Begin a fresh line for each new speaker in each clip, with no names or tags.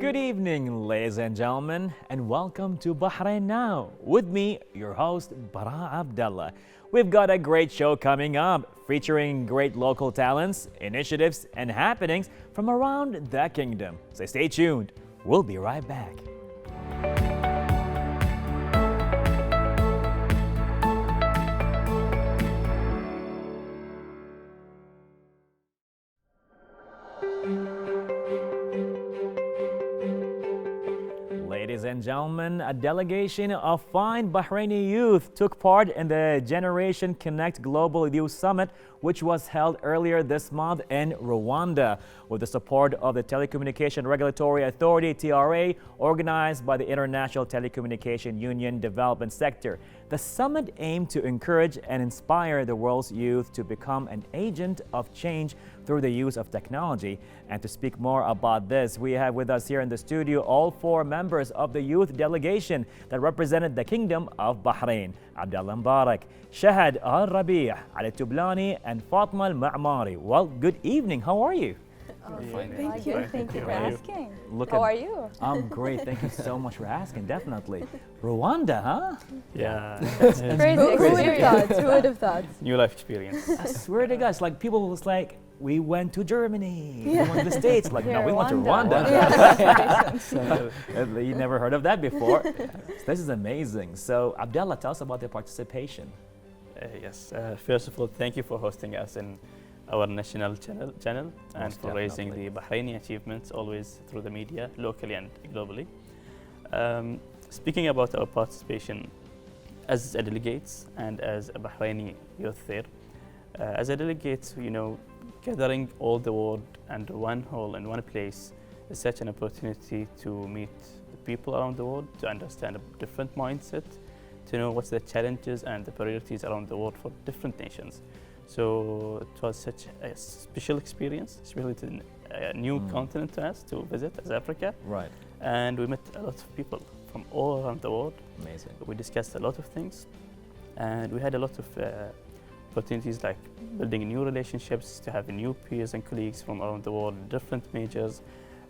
Good evening, ladies and gentlemen, and welcome to Bahrain Now. With me, your host, Bara Abdulla. We've got a great show coming up, featuring great local talents, initiatives, and happenings from around the kingdom. So stay tuned. We'll be right back. Ladies and gentlemen, a delegation of fine Bahraini youth took part in the Generation Connect Global Youth Summit, which was held earlier this month in Rwanda, with the support of the Telecommunication Regulatory Authority, TRA, organized by the International Telecommunication Union Development Sector. The summit aimed to encourage and inspire the world's youth to become an agent of change through the use of technology. And to speak more about this, we have with us here in the studio all four members of the youth delegation that represented the Kingdom of Bahrain: Abdulla Mubarak, Shahad Al-Rabi', Ali Tublani, and Fatma Al-Ma'mari. Well, good evening. How are you?
Thank you. Thank you for asking.
How
are you?
I'm great. Thank you so much for asking. Definitely. Rwanda, huh?
Yeah.
Crazy. Who would have thought? Who would have thought?
New life experience.
I swear to God, it's like people was like, we went to Germany, we went to the States. Like, no, we went to Rwanda. So, you never heard of that before. So this is amazing. So, Abdullah, tell us about the participation.
Yes. First of all, thank you for hosting us in our national channel and for raising the Bahraini achievements always through the media, locally and globally. Speaking about our participation as a delegates and as a Bahraini youth there, as a delegates, gathering all the world under one hall in one place is such an opportunity to meet the people around the world, to understand a different mindset, to know what's the challenges and the priorities around the world for different nations. So it was such a special experience, especially to a new continent to us to visit as Africa.
Right.
And we met a lot of people from all around the world.
Amazing.
We discussed a lot of things, and we had a lot of opportunities like building new relationships, to have new peers and colleagues from around the world, different majors,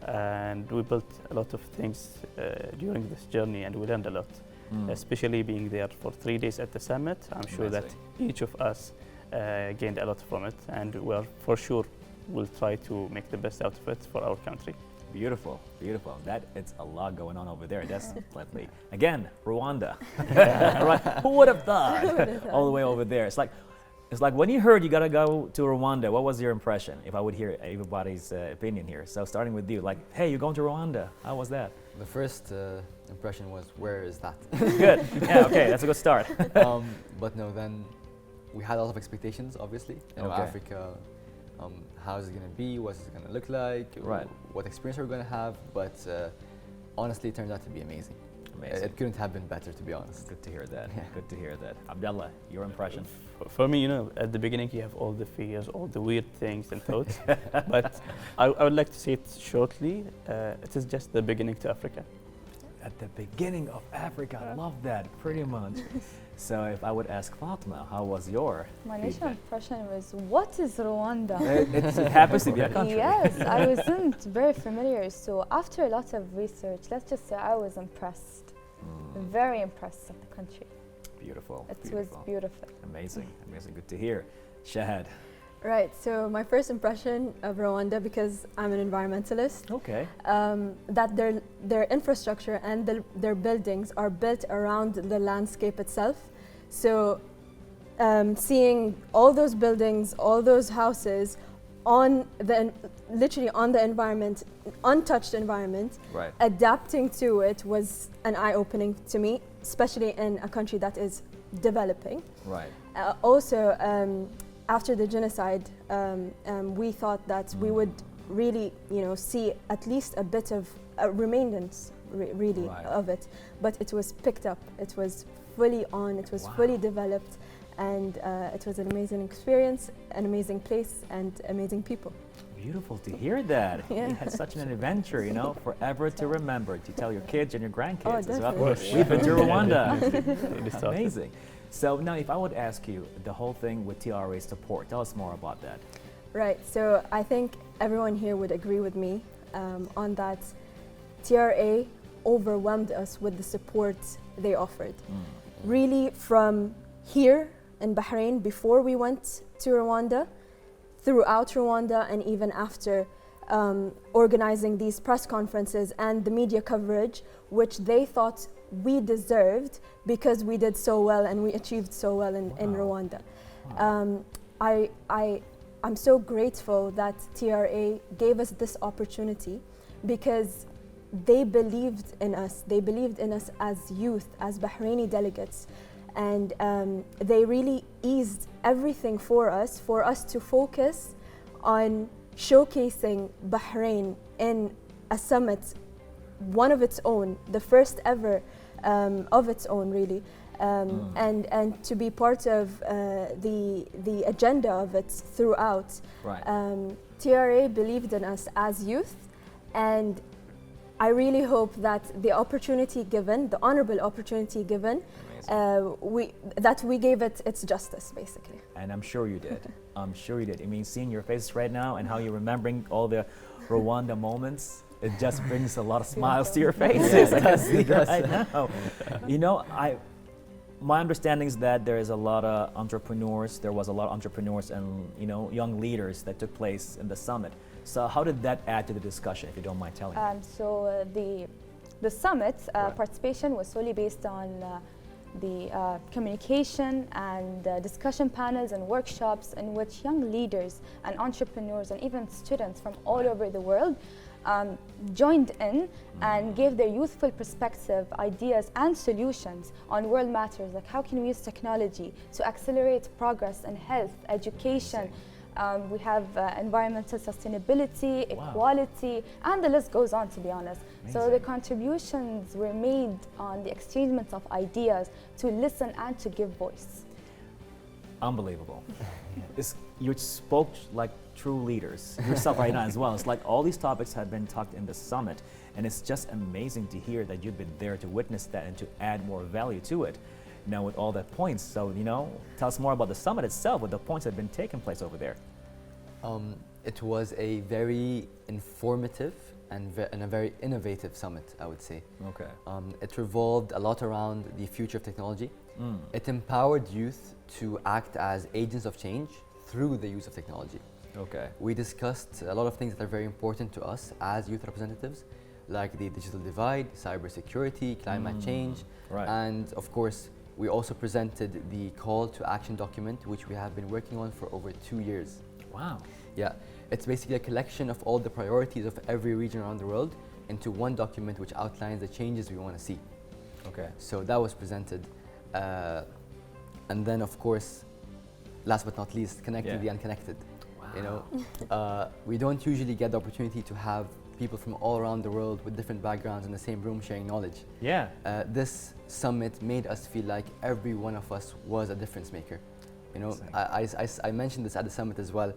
and we built a lot of things during this journey, and we learned a lot, especially being there for 3 days at the summit. I'm sure that each of us gained a lot from it, and we're for sure will try to make the best out of it for our country.
Beautiful, beautiful. It's a lot going on over there. Definitely. Again, Rwanda. Right? Who would have thought? All the way over there. It's like when you heard you gotta go to Rwanda, what was your impression? If I would hear everybody's opinion here. So starting with you, like, hey, you're going to Rwanda. How was that?
The first impression was, where is that?
Good. Yeah. Okay. That's a good start.
But no, then we had a lot of expectations. Obviously, Africa. How is it going to be? What's it going to look like?
Right.
What experience are we going to have? But honestly, it turned out to be amazing.
Amazing.
It couldn't have been better, to be honest.
Good to hear that. Good to hear that. Abdullah, your impression?
For me, at the beginning you have all the fears, all the weird things and thoughts. But I would like to say it shortly. It is just the beginning to Africa.
At the beginning of Africa. I love that, pretty much. So if I would ask Fatma, how was your
My initial impression was, what is Rwanda?
it happens to be a country.
Yes, I wasn't very familiar. So after a lot of research, let's just say I was impressed. Very impressed with the country.
Beautiful.
It was beautiful.
Amazing, amazing. Good to hear. Shahad.
Right, so my first impression of Rwanda, because I'm an environmentalist, that their infrastructure and their buildings are built around the landscape itself. So seeing all those buildings, all those houses literally on the environment, untouched environment, adapting to it was an eye-opening to me, especially in a country that is developing.
Right.
Also, after the genocide, we thought that we would really, see at least a bit of a remaindance, really, of it. But it was picked up. It was fully on. It was fully developed, and it was an amazing experience, an amazing place, and amazing people.
Beautiful to hear that.
Yeah.
You had such an adventure, forever to remember, to tell your kids and your grandkids as well.
Definitely.
We've been to Rwanda. Amazing. So now if I would ask you the whole thing with TRA support, tell us more about that.
Right, so I think everyone here would agree with me on that TRA overwhelmed us with the support they offered. Really, from here in Bahrain, before we went to Rwanda, throughout Rwanda, and even after organizing these press conferences and the media coverage, which they thought we deserved because we did so well and we achieved so well in Rwanda. I'm so grateful that TRA gave us this opportunity because they believed in us. They believed in us as youth, as Bahraini delegates. And they really eased everything for us to focus on showcasing Bahrain in a summit, one of its own, the first ever of its own, really. And to be part of the agenda of it throughout.
Right.
TRA believed in us as youth, and I really hope that the opportunity given, the honorable opportunity given, we gave it its justice, basically.
And I'm sure you did. I'm sure you did. I mean, seeing your faces right now and how you're remembering all the Rwanda moments, it just brings a lot of smiles to your faces. I can see right now. You know, my understanding is that there is a lot of entrepreneurs. There was a lot of entrepreneurs and young leaders that took place in the summit. So how did that add to the discussion, if you don't mind telling me?
So the summit participation was solely based on the communication and discussion panels and workshops in which young leaders and entrepreneurs and even students from all over the world joined in and gave their youthful perspective, ideas and solutions on world matters, like how can we use technology to accelerate progress in health, education. We have environmental sustainability, equality, and the list goes on, to be honest. Amazing. So the contributions were made on the exchange of ideas to listen and to give voice.
Unbelievable. You spoke like true leaders yourself right now as well. It's like all these topics have been talked in the summit, and it's just amazing to hear that you've been there to witness that and to add more value to it. Now with all that points, so tell us more about the summit itself, with the points that have been taking place over there.
It was a very informative and a very innovative summit, I would say.
Okay.
It revolved a lot around the future of technology. It empowered youth to act as agents of change through the use of technology.
Okay.
We discussed a lot of things that are very important to us as youth representatives, like the digital divide, cybersecurity, climate change, and of course, we also presented the call to action document, which we have been working on for over 2 years.
Wow.
Yeah, it's basically a collection of all the priorities of every region around the world into one document which outlines the changes we want to see.
Okay.
So that was presented. And then, of course, last but not least, connecting the unconnected. Wow. We don't usually get the opportunity to have people from all around the world with different backgrounds in the same room sharing knowledge.
Yeah.
This summit made us feel like every one of us was a difference maker. I mentioned this at the summit as well.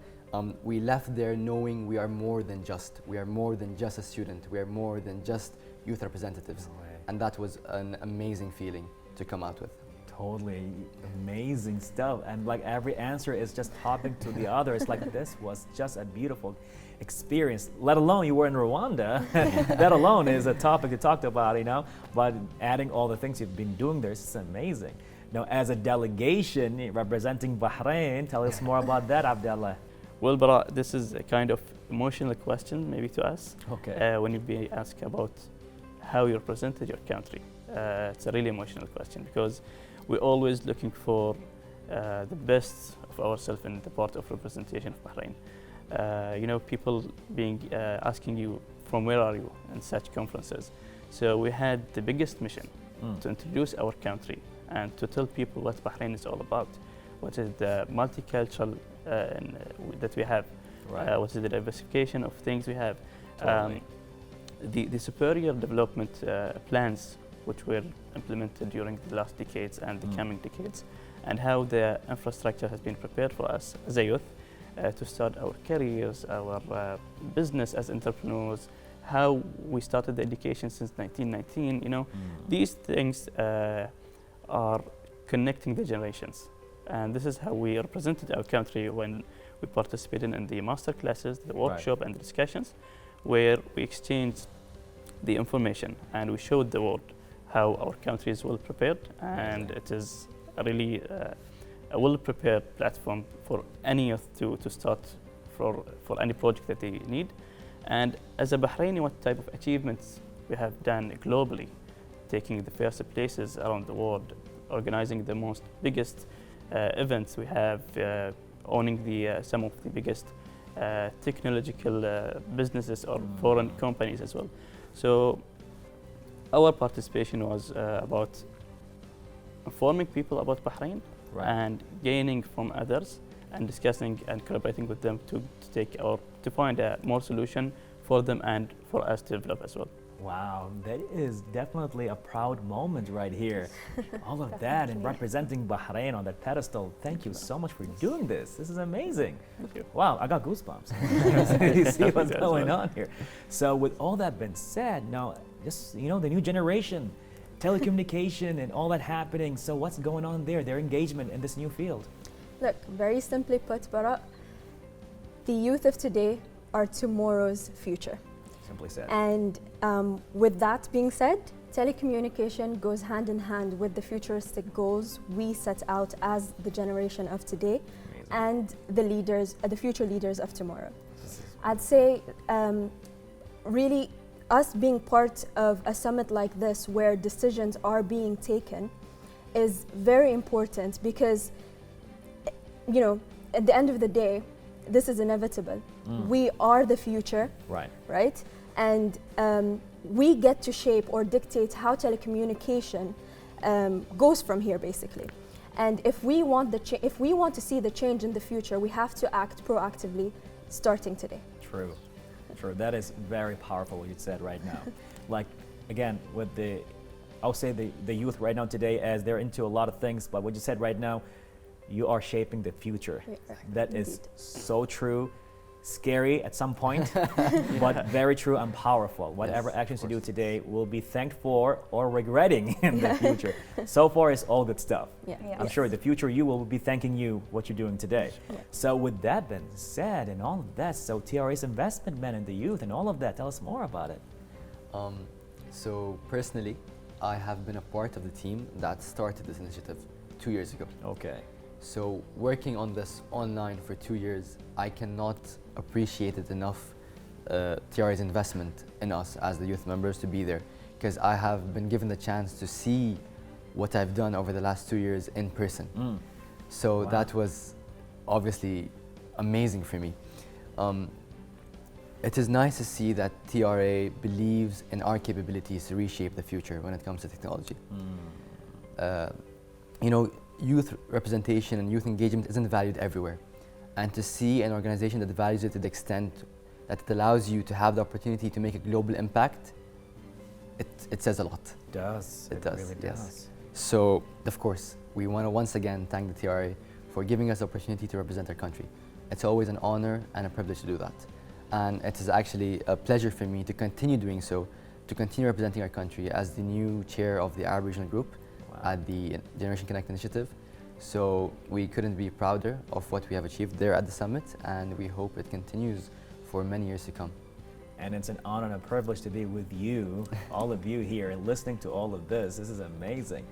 We left there knowing we are more than just a student. We are more than just youth representatives.
No way.
And that was an amazing feeling to come out with.
Totally amazing stuff, and like every answer is just topping to the other. It's like this was just a beautiful experience, let alone you were in Rwanda. That alone is a topic to talk about, but adding all the things you've been doing there is amazing. Now, as a delegation representing Bahrain, tell us more about that, Abdullah.
Well, Bara, this is a kind of emotional question maybe to us.
Okay.
When you be asked about how you represented your country. It's a really emotional question because we're always looking for the best of ourselves in the part of representation of Bahrain. People being asking you from where are you in such conferences. So we had the biggest mission to introduce our country and to tell people what Bahrain is all about. What is the multicultural that we have? What is the diversification of things we have?
Totally.
The superior development plans which were implemented during the last decades and the coming decades, and how the infrastructure has been prepared for us as a youth to start our careers, our business as entrepreneurs, how we started the education since 1919. These things are connecting the generations, and this is how we represented our country when we participated in the master classes, the workshop, and the discussions, where we exchanged the information, and we showed the world how our country is well prepared, and it is really a well prepared platform for any youth to start for any project that they need. And as a Bahraini, what type of achievements we have done globally, taking the first places around the world, organizing the most biggest events. We have owning some of the biggest technological businesses or foreign companies as well. So our participation was about informing people about Bahrain and gaining from others and discussing and collaborating with them to find a more solution for them and for us to develop as well.
Wow, that is definitely a proud moment right here. All of that and representing Bahrain on that pedestal. Thank you so much for doing this. This is amazing.
Thank you.
Wow, I got goosebumps. You see what's going on here. So with all that being said, now just, the new generation, telecommunication and all that happening. So what's going on there, their engagement in this new field?
Look, very simply put, Bara, the youth of today are tomorrow's future.
Simply said.
And with that being said, telecommunication goes hand in hand with the futuristic goals we set out as the generation of today.
Amazing.
And the leaders, the future leaders of tomorrow. I'd say really us being part of a summit like this where decisions are being taken is very important because, at the end of the day, this is inevitable. We are the future, right? And we get to shape or dictate how telecommunication goes from here, basically. And if we want to see the change in the future, we have to act proactively, starting today.
True. That is very powerful what you said right now. Like, again, with I'll say the youth right now today, as they're into a lot of things, but what you said right now, you are shaping the future. That is so true. Scary at some point, but very true and powerful. Whatever actions you do today will be thanked for or regretting in the future. So far, it's all good stuff. I'm sure the future you will be thanking you what you're doing today. So with that being said and all of that, so TRA's investment in the youth and all of that, tell us more about it.
So personally, I have been a part of the team that started this initiative 2 years ago.
Okay.
So working on this online for 2 years, I cannot appreciate it enough, TRA's investment in us as the youth members to be there, because I have been given the chance to see what I've done over the last 2 years in person. So that was obviously amazing for me. It is nice to see that TRA believes in our capabilities to reshape the future when it comes to technology. Youth representation and youth engagement isn't valued everywhere. And to see an organization that values it to the extent that it allows you to have the opportunity to make a global impact, it says a lot.
It does.
It does,
really
yes.
does.
So, of course, we want to once again thank the TRA for giving us the opportunity to represent our country. It's always an honor and a privilege to do that. And it is actually a pleasure for me to continue doing so, to continue representing our country as the new chair of the Arab Regional Group at the Generation Connect initiative. So we couldn't be prouder of what we have achieved there at the summit, and we hope it continues for many years to come.
And it's an honor and a privilege to be with you, all of you here, and listening to all of this. This is amazing.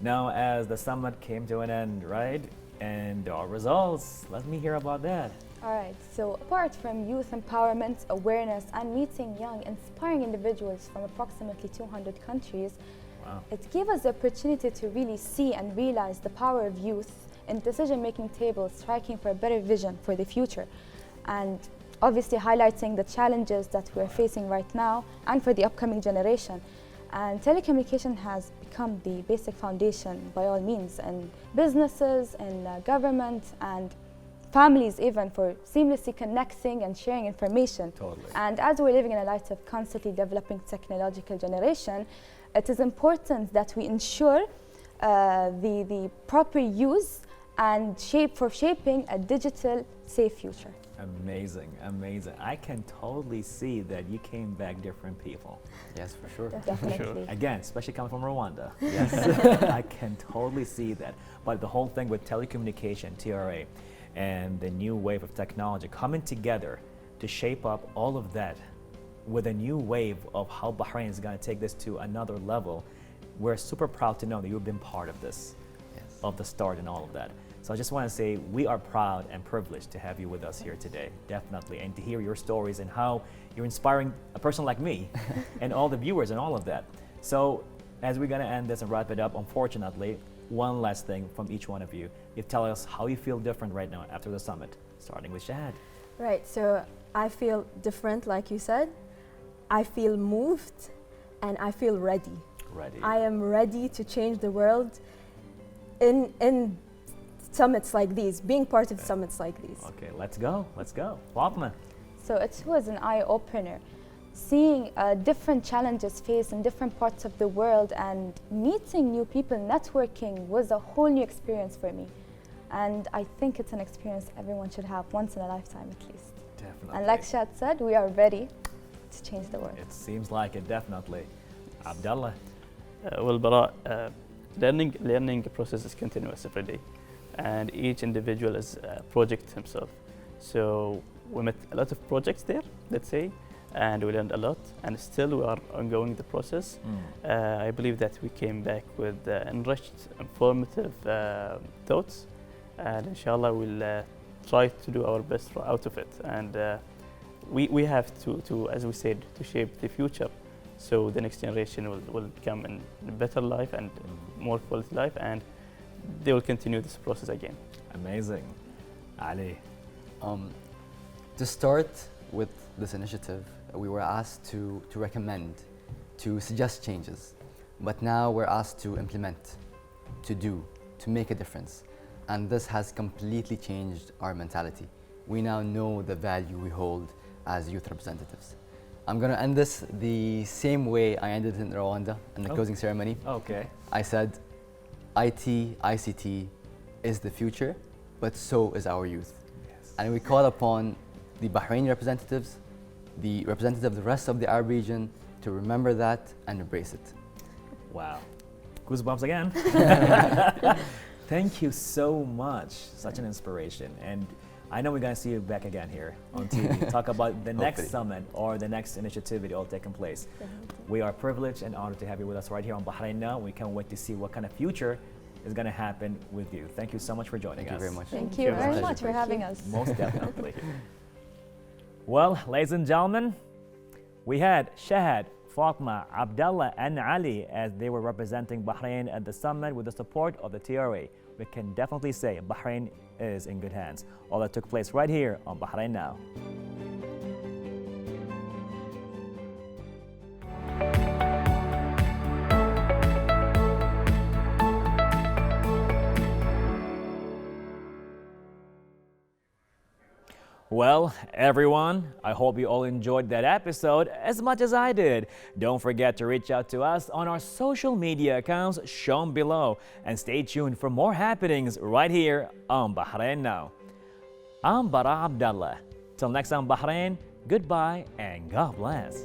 Now, as the summit came to an end, right, and our results, let me hear about that.
All right, so apart from youth empowerment, awareness, and meeting young, inspiring individuals from approximately 200 countries, it gave us the opportunity to really see and realize the power of youth in decision-making tables, striking for a better vision for the future, and obviously highlighting the challenges that we're facing right now and for the upcoming generation. And telecommunication has become the basic foundation by all means, in businesses, in government, and families even, for seamlessly connecting and sharing information.
Totally.
And as we're living in a light of constantly developing technological generation, it is important that we ensure the proper use and shaping a digital safe future.
Amazing, amazing. I can totally see that you came back different people.
Yes, for sure.
Definitely.
Again, especially coming from Rwanda. Yes. I can totally see that. But the whole thing with telecommunication, TRA, and the new wave of technology coming together to shape up all of that with a new wave of how Bahrain is going to take this to another level. We're super proud to know that you've been part of this, of the start and all of that. So I just want to say we are proud and privileged to have you with us here today, definitely, and to hear your stories and how you're inspiring a person like me and all the viewers and all of that. So as we're going to end this and wrap it up, unfortunately, one last thing from each one of you. You tell us how you feel different right now after the summit, starting with Shahad.
Right, so I feel different, like you said. I feel moved and I feel ready. I am ready to change the world in summits like these, being part of summits like these.
Okay, let's go. Fatma.
So it was an eye-opener. Seeing different challenges faced in different parts of the world and meeting new people, networking was a whole new experience for me. And I think it's an experience everyone should have once in a lifetime at least.
Definitely.
And like Shad said, we are ready to change the world.
It seems like it, definitely. Abdullah.
Well, Bara, learning process is continuous every day, and each individual is a project himself. So we met a lot of projects there, let's say, and we learned a lot, and still we are ongoing the process. I believe that we came back with enriched, informative thoughts, and inshallah we'll try to do our best out of it. And we have to, as we said, to shape the future. So the next generation will come in a better life and more quality life, and they will continue this process again.
Amazing. Ali.
To start with this initiative, we were asked to recommend, to suggest changes, but now we're asked to implement, to do, to make a difference. And this has completely changed our mentality. We now know the value we hold as youth representatives. I'm going to end this the same way I ended it in Rwanda in the closing ceremony.
Okay.
I said, IT, ICT is the future, but so is our youth.
Yes.
And we call upon the Bahraini representatives, the representatives of the rest of the Arab region to remember that and embrace it.
Wow. Goosebumps again. Thank you so much. Such an inspiration. And I know we're going to see you back again here on TV. Talk about the next summit or the next initiative all taking place. We are privileged and honored to have you with us right here on Bahrain Now. We can't wait to see what kind of future is going to happen with you. Thank you so much for joining us.
Thank you very much.
Thank you very much for having us.
Most definitely. Well, ladies and gentlemen, we had Shahad, Fatma, Abdullah, and Ali as they were representing Bahrain at the summit with the support of the TRA. We can definitely say Bahrain is in good hands. All that took place right here on Bahrain Now. Well, everyone, I hope you all enjoyed that episode as much as I did. Don't forget to reach out to us on our social media accounts shown below and stay tuned for more happenings right here on Bahrain Now. I'm Bara Abdullah. Till next time, Bahrain, goodbye and God bless.